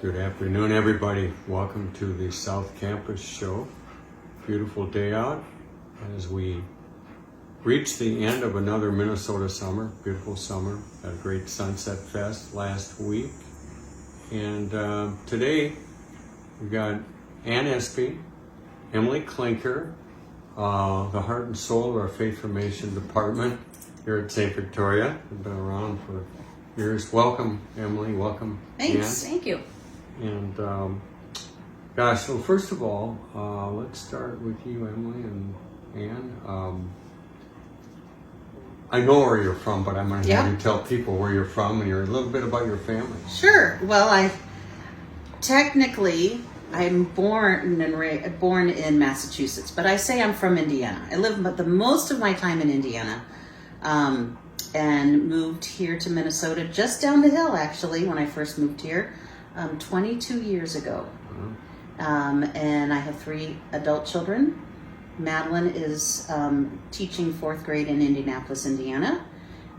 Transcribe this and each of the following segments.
Good afternoon, everybody. Welcome to the South Campus Show. Beautiful day out as we reach the end of another Minnesota summer. Beautiful summer. Had a great Sunset Fest last week. And today we got Ann Espy, Emily Klinker, the heart and soul of our faith formation department here at St. Victoria. We've been around for years. Welcome, Emily. Welcome, Thanks. Ann. Thank you. And gosh, so first of all, let's start with you, Emily and Ann. I know where you're from, but I'm going to have you tell people where you're from and a little bit about your family. Sure. Well, I'm born in Massachusetts, but I say I'm from Indiana. I lived the most of my time in Indiana, and moved here to Minnesota just down the hill, actually, when I first moved here, 22 years ago. And I have 3 adult children. Madeline is teaching 4th grade in Indianapolis, Indiana.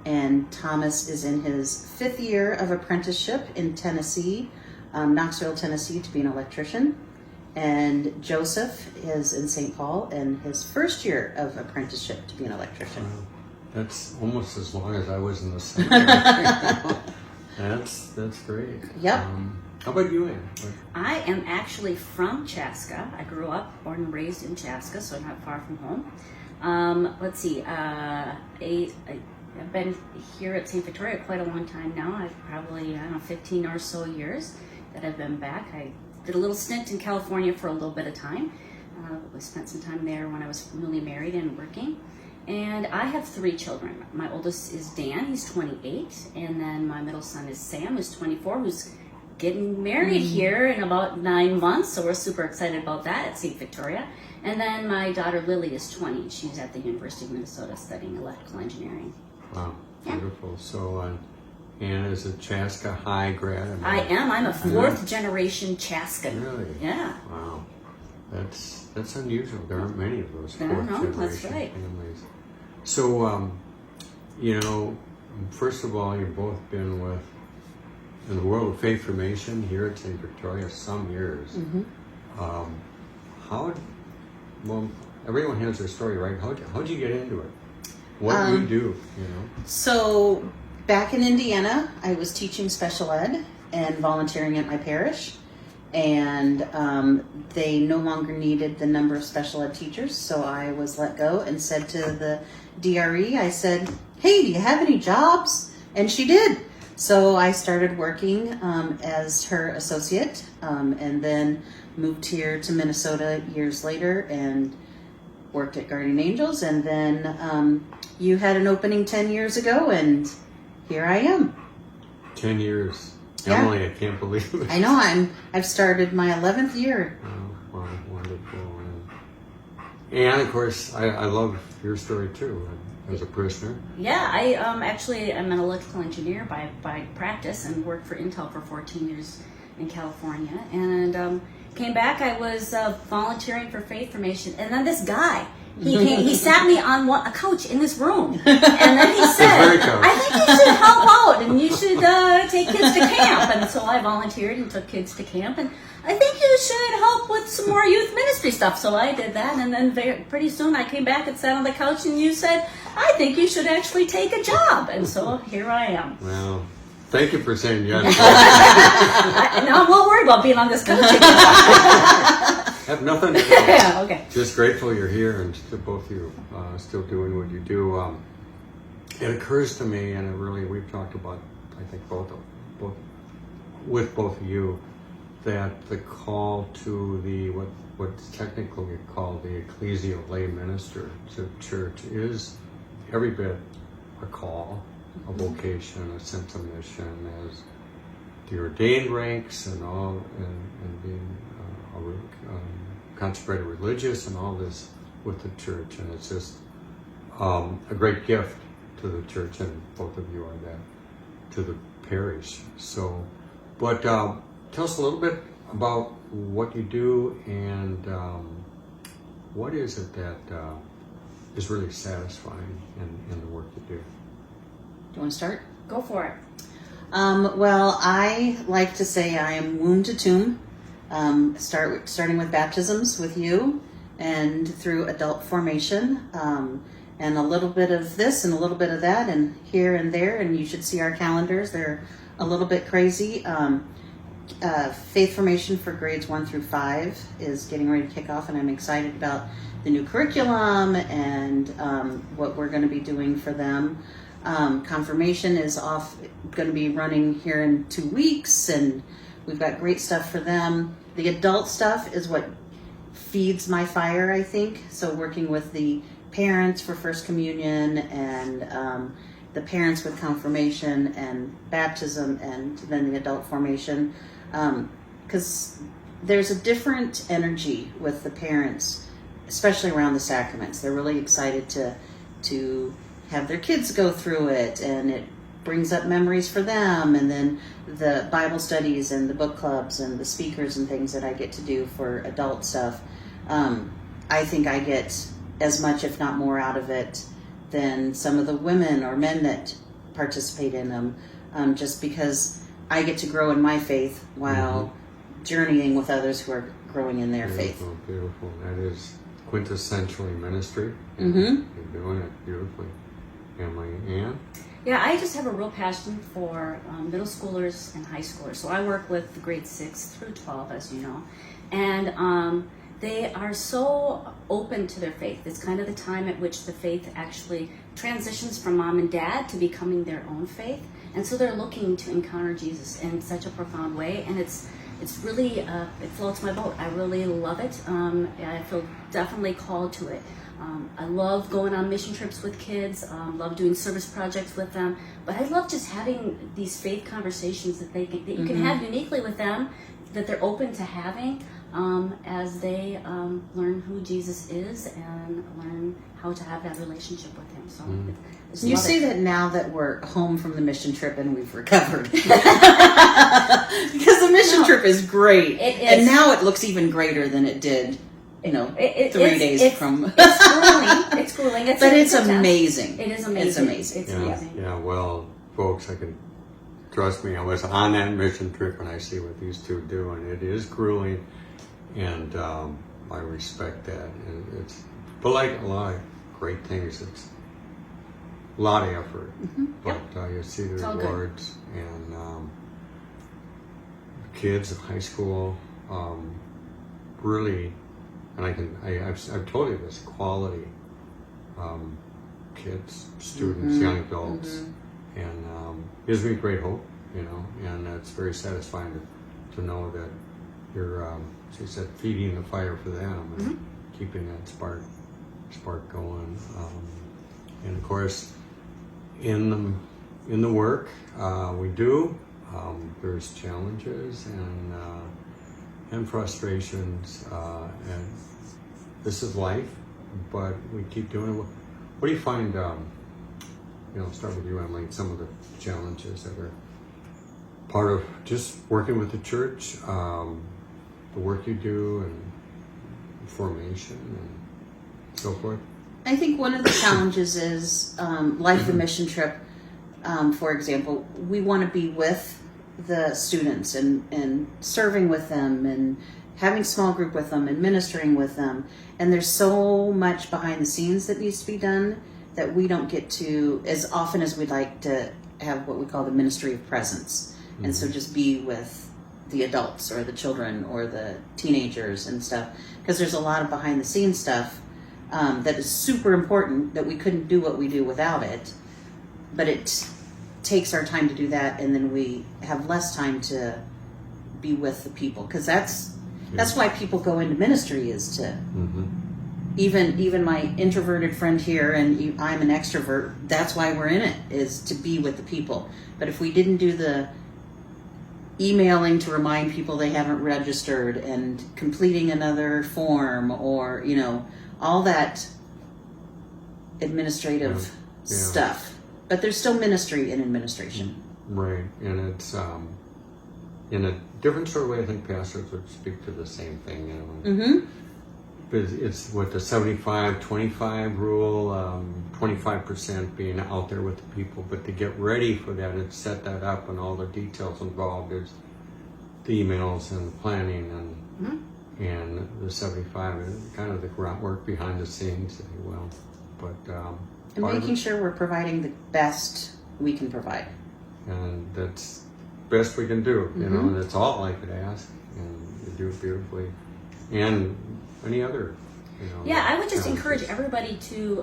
And Thomas is in his 5th year of apprenticeship in Tennessee, Knoxville, Tennessee, to be an electrician. And Joseph is in St. Paul in his 1st year of apprenticeship to be an electrician. Wow. That's almost as long as I was in the seminary. That's great. Yep. How about you, Ann? I am actually from Chaska. I grew up, born and raised in Chaska, so not far from home. Let's see. I've been here at St. Victoria quite a long time now. I've probably, 15 or so years that I've been back. I did a little stint in California for a little bit of time. I spent some time there when I was newly married and working. And I have 3 children. My oldest is Dan, he's 28. And then my middle son is Sam, who's 24, who's getting married here in about 9 months. So we're super excited about that at St. Victoria. And then my daughter Lily is 20. She's at the University of Minnesota studying electrical engineering. Wow, beautiful. So Ann is a Chaska High grad. I am. I'm a 4th generation Chaskan. Really? Yeah. Wow. That's unusual. There aren't many of those 4th generation that's right. families. So, first of all, you've both been in the world of faith formation here at St. Victoria some years. Well, everyone has their story, right? How'd you get into it? What do you do, So back in Indiana, I was teaching special ed and volunteering at my parish. And they no longer needed the number of special ed teachers, so I was let go and said to the DRE, I said, hey, do you have any jobs? And she did. So I started working as her associate, and then moved here to Minnesota years later and worked at Guardian Angels. And then you had an opening 10 years ago, and here I am. 10 years. Yeah. Emily, I can't believe it. I know. I've started my 11th year. Oh, wow, wonderful. And of course, I love your story too, as a prisoner. Yeah, I'm an electrical engineer by practice and worked for Intel for 14 years in California. And came back, I was volunteering for faith formation. And then this guy, he sat me on a couch in this room. And then he said, I think you should help out and you should take kids to camp. And so I volunteered and took kids to camp. And I think you should help with some more youth ministry stuff. So I did that. And then pretty soon I came back and sat on the couch and you said, I think you should actually take a job. And so here I am. Well, thank you for saying yes. Now I'm not worried about being on this couch again. Have nothing to do. Yeah, okay. Just grateful you're here and both of you still doing what you do. It occurs to me, and we've talked about, I think both of you, that the call to what's technically called the ecclesial lay minister to church is every bit a call, a vocation, a sense of mission, as the ordained ranks and all, and being consecrated religious and all this with the church, and it's just a great gift to the church, and both of you are that to the parish. So, but tell us a little bit about what you do and what is it that is really satisfying in the work you do. Do you want to start? Go for it. Well, I like to say I am womb to tomb, starting with baptisms with you and through adult formation, and a little bit of this and a little bit of that and here and there, and you should see our calendars. They're a little bit crazy. Faith formation for grades 1 through 5 is getting ready to kick off, and I'm excited about the new curriculum and what we're going to be doing for them. Confirmation is going to be running here in 2 weeks, and we've got great stuff for them. The adult stuff is what feeds my fire, I think. So working with the parents for First Communion and the parents with confirmation and baptism and then the adult formation. Because there's a different energy with the parents, especially around the sacraments. They're really excited to have their kids go through it, and it brings up memories for them. And then the Bible studies and the book clubs and the speakers and things that I get to do for adult stuff. I think I get as much, if not more, out of it than some of the women or men that participate in them, just because I get to grow in my faith while journeying with others who are growing in their faith. Beautiful. That is quintessentially ministry. Mm-hmm. You're doing it beautifully. Emily, Ann? Yeah, I just have a real passion for middle schoolers and high schoolers. So I work with the grades 6 through 12, as you know. And they are so open to their faith. It's kind of the time at which the faith actually transitions from mom and dad to becoming their own faith. And so they're looking to encounter Jesus in such a profound way. And it's really, it floats my boat. I really love it. I feel definitely called to it. I love going on mission trips with kids, love doing service projects with them, but I love just having these faith conversations that you can have uniquely with them, that they're open to having as they learn who Jesus is and learn how to have that relationship with him. So You say that now that we're home from the mission trip and we've recovered. Because the mission trip is great. It is. And now it looks even greater than it did, 3 days from. It's grueling. But it's amazing. It is amazing. It's amazing. It's amazing. Yeah, well, folks, trust me, I was on that mission trip and I see what these two do, and it is grueling, and I respect that. And but like a lot of great things, it's a lot of effort, but you see the rewards. And kids in high school really, and I've told you this, quality kids, students, young adults, and gives me great hope, and it's very satisfying to know that you're, as you said, feeding the fire for them and keeping that spark going. And of course, in the work we do, there's challenges and frustrations, and this is life, but we keep doing it. What do you find, start with you, Emily, some of the challenges that are part of just working with the church, the work you do, and formation, and so forth? I think one of the challenges is, like the mission trip, for example, we want to be with the students and serving with them and having small group with them and ministering with them. And there's so much behind the scenes that needs to be done that we don't get to as often as we'd like to have what we call the ministry of presence. And so just be with the adults or the children or the teenagers and stuff. Because there's a lot of behind the scenes stuff that is super important that we couldn't do what we do without it. But it takes our time to do that, and then we have less time to be with the people. Because that's why people go into ministry, is to even my introverted friend here, and I'm an extrovert, that's why we're in it, is to be with the people. But if we didn't do the emailing to remind people they haven't registered and completing another form or, all that administrative stuff. But there's still ministry in administration. Right, and it's in a different sort of way. I think pastors would speak to the same thing. it's what the 75-25 rule, 25% being out there with the people. But to get ready for that and set that up and all the details involved is the emails and the planning and the 75 and kind of the groundwork behind the scenes, if you will. But And making sure we're providing the best we can provide. And that's best we can do, you know, and that's all I could ask, and you do it beautifully. And any other, you know. Yeah, I would just challenges. encourage everybody to,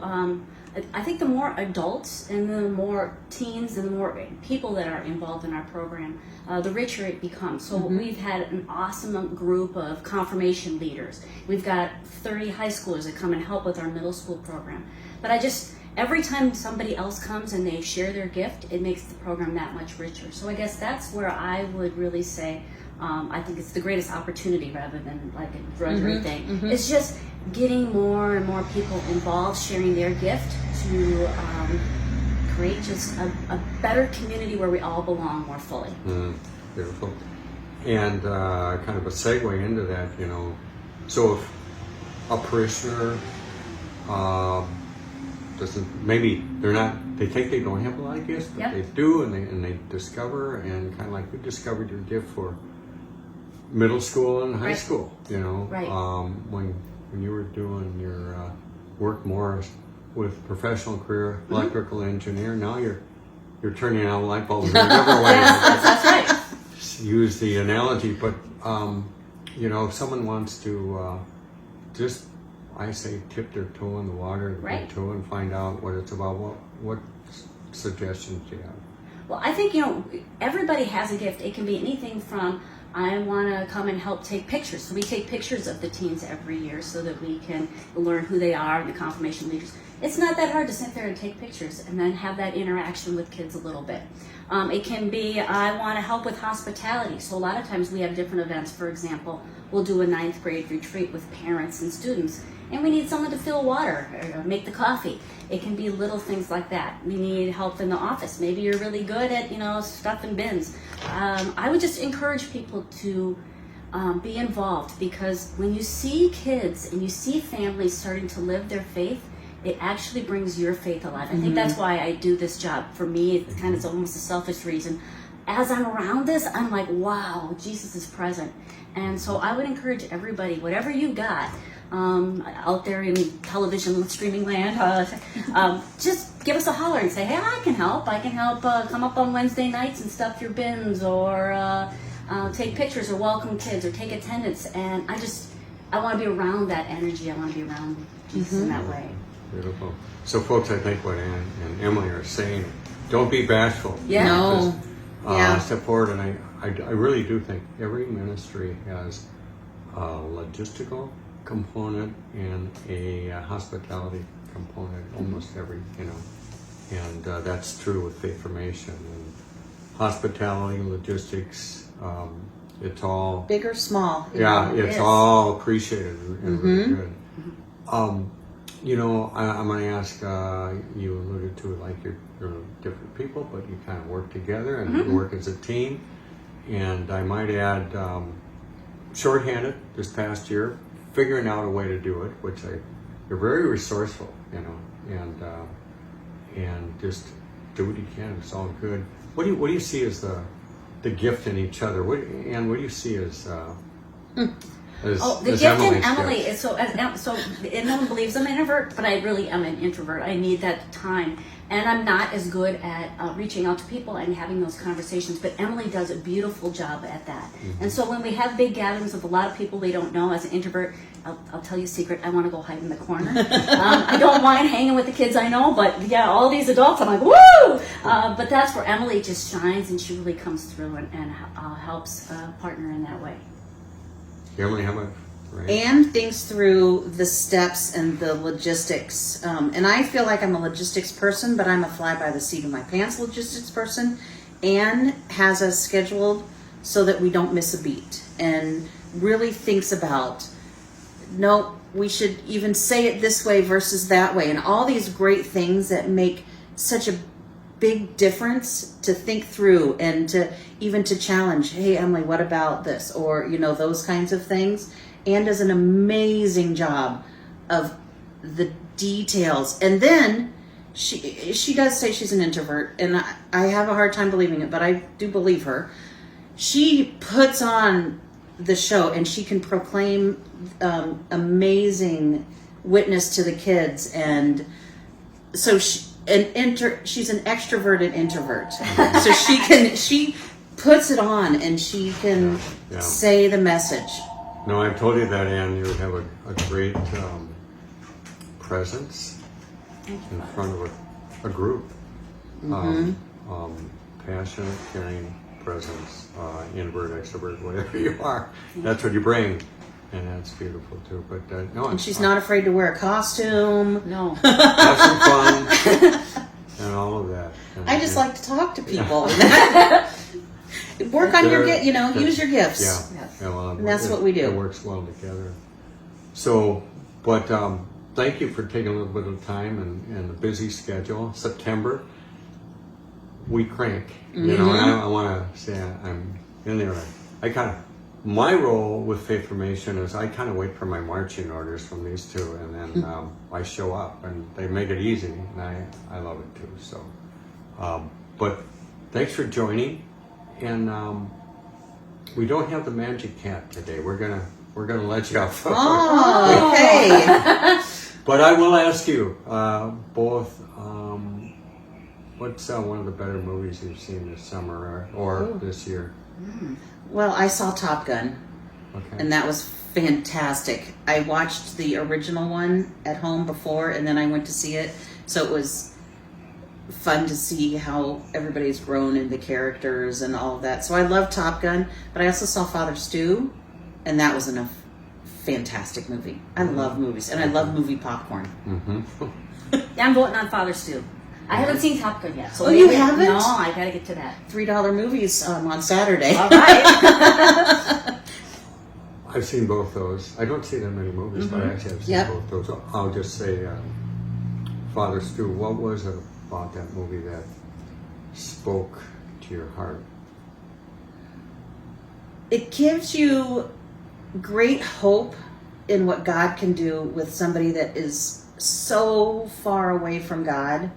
I think the more adults and the more teens and the more people that are involved in our program, the richer it becomes. So we've had an awesome group of confirmation leaders. We've got 30 high schoolers that come and help with our middle school program. But every time somebody else comes and they share their gift, it makes the program that much richer. So I guess that's where I would really say, I think it's the greatest opportunity rather than like a drudgery thing. It's just getting more and more people involved, sharing their gift to create just a better community where we all belong more fully. Beautiful. And kind of a segue into that, you know, so if a parishioner maybe they think they don't have a lot of gifts, but they do, and they discover, and kind of like you discovered your gift for middle school and high school, you know, when you were doing your work more with professional career, electrical engineer, now you're turning out light bulbs in whatever way. That's right. Use the analogy, but you know, if someone wants to just, I say, tip their toe in the water, their toe, and find out what it's about, what suggestions do you have? Well, I think, you know, everybody has a gift. It can be anything from, I want to come and help take pictures. So we take pictures of the teens every year so that we can learn who they are and the confirmation leaders. It's not that hard to sit there and take pictures and then have that interaction with kids a little bit. It can be, I want to help with hospitality. So a lot of times we have different events. For example, we'll do a 9th grade retreat with parents and students, and we need someone to fill water or make the coffee. It can be little things like that. We need help in the office. Maybe you're really good at, you know, stuffing bins. I would just encourage people to be involved, because when you see kids and you see families starting to live their faith, it actually brings your faith alive. I think that's why I do this job. For me, it's almost a selfish reason. As I'm around this, I'm like, wow, Jesus is present. And so I would encourage everybody, whatever you got, out there in television streaming land, just give us a holler and say, hey, I can help. Come up on Wednesday nights and stuff your bins, or take pictures, or welcome kids, or take attendance. And I want to be around that energy. I want to be around Jesus in that way. Beautiful. So folks, I think what Ann and Emily are saying, don't be bashful. Yeah. No. Step forward, and I really do think every ministry has a logistical component and a hospitality component, almost every, you know, and that's true with faith formation and hospitality, logistics. It's all Big or small. it's all appreciated and really good. You know, I'm going to ask, you alluded to it, like you're different people, but you kind of work together and you work as a team. And I might add, shorthanded this past year, figuring out a way to do it, which you're very resourceful, you know, and just do what you can. It's all good. What do you see as the gift in each other? What do you see as The gift in Emily is so no one believes I'm an introvert, but I really am an introvert. I need that time, and I'm not as good at reaching out to people and having those conversations. But Emily does a beautiful job at that. And so when we have big gatherings with a lot of people we don't know, as an introvert, I'll tell you a secret. I want to go hide in the corner. I don't mind hanging with the kids I know, but yeah, all these adults, I'm like, woo! But that's where Emily just shines, and she really comes through and helps partner in that way. Emily, how about Anne thinks through the steps and the logistics. And I feel like I'm a logistics person, but I'm a fly by the seat of my pants logistics person. Anne has us scheduled so that we don't miss a beat, and really thinks about, no, we should even say it this way versus that way, and all these great things that make such a big difference to think through, and to even to challenge, hey Emily, what about this, or you know, those kinds of things. Anne does an amazing job of the details. And then she does say she's an introvert, and I have a hard time believing it, but I do believe her. She puts on the show, and she can proclaim amazing witness to the kids, and so she's an extroverted introvert. So she puts it on, and she can say the message. No, I've told you that, Anne. You have a great presence in front of a group. Passionate, caring presence, introvert, extrovert, whatever you are. That's what you bring, and that's beautiful too. But no, And she's not afraid to wear a costume. No. have some fun and all of that. And, I just like to talk to people. Work on use your gifts. Yeah, well, And that's what we do. It works well together. So, but thank you for taking a little bit of time and the busy schedule. September, we crank. You know, and I want to say I'm in there. My role with Faith Formation is I kind of wait for my marching orders from these two, and then I show up, and they make it easy, and I love it too. So, but thanks for joining. And we don't have the magic cat today. We're gonna let you off. Oh, okay. But I will ask you both. What's one of the better movies you've seen this summer or this year? Well, I saw Top Gun, and that was fantastic. I watched the original one at home before, and then I went to see it. So it was fun to see how everybody's grown in the characters and all of that. So I love Top Gun, but I also saw Father Stew, and that was a fantastic movie. I love movies, and I love movie popcorn. I'm voting on Father Stew. I haven't seen Top Gun yet. So you haven't? No, I gotta get to that. $3 movies on Saturday. All right. I've seen both those. I don't see that many movies, but I actually have seen both those. I'll just say, Father Stew, what was it about that movie that spoke to your heart? It gives you great hope in what God can do with somebody that is so far away from God.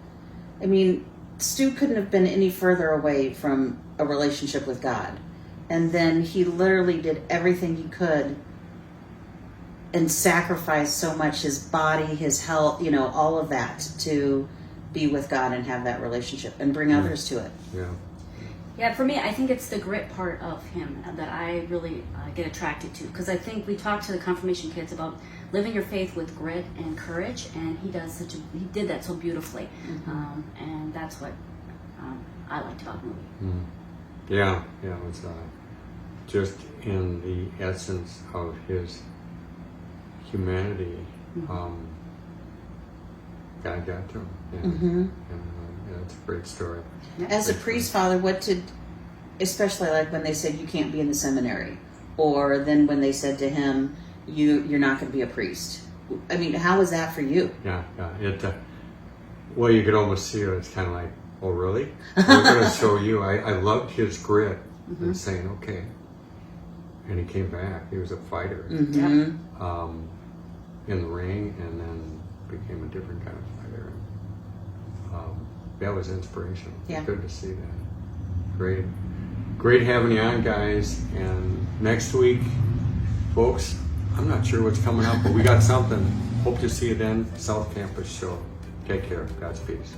I mean, Stu couldn't have been any further away from a relationship with God. And then he literally did everything he could and sacrificed so much, his body, his health, all of that, to be with God and have that relationship and bring others to it. Yeah, for me, I think it's the grit part of him that I really get attracted to, because I think we talked to the confirmation kids about living your faith with grit and courage, and he did that so beautifully, and that's what I liked about the movie. Yeah, it was just in the essence of his humanity. God got to him, and it's a great story. As a priest, Father, especially like when they said you can't be in the seminary, or then when they said to him, you're not going to be a priest. I mean, how was that for you? Yeah. Well, you could almost see it. It's kind of like, oh, really? We're going to show you. I loved his grit and saying, okay. And he came back. He was a fighter in the ring, and then became a different kind of fighter. That was inspirational. Yeah. Good to see that. Great having you on, guys. And next week, folks, I'm not sure what's coming up, but we got something. Hope to see you then. South Campus Show. Take care. God's peace.